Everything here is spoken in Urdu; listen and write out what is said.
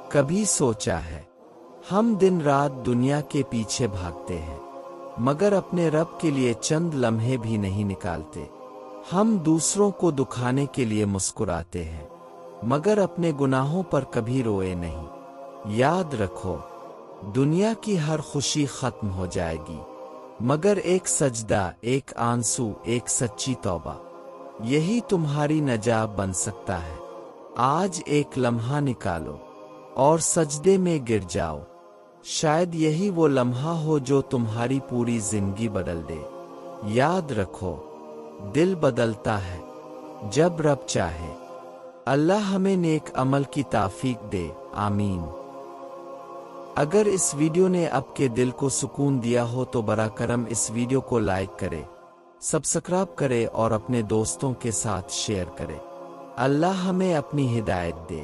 کبھی سوچا ہے ہم دن رات دنیا کے پیچھے بھاگتے ہیں مگر اپنے رب کے لیے چند لمحے بھی نہیں نکالتے؟ ہم دوسروں کو دکھانے کے لیے مسکراتے ہیں مگر اپنے گناہوں پر کبھی روئے نہیں۔ یاد رکھو، دنیا کی ہر خوشی ختم ہو جائے گی مگر ایک سجدہ، ایک آنسو، ایک سچی توبہ، یہی تمہاری نجات بن سکتا ہے۔ آج ایک لمحہ نکالو اور سجدے میں گر جاؤ، شاید یہی وہ لمحہ ہو جو تمہاری پوری زندگی بدل دے۔ یاد رکھو، دل بدلتا ہے جب رب چاہے۔ اللہ ہمیں نیک عمل کی توفیق دے، آمین۔ اگر اس ویڈیو نے آپ کے دل کو سکون دیا ہو تو براہ کرم اس ویڈیو کو لائک کرے، سبسکرائب کرے اور اپنے دوستوں کے ساتھ شیئر کرے۔ اللہ ہمیں اپنی ہدایت دے۔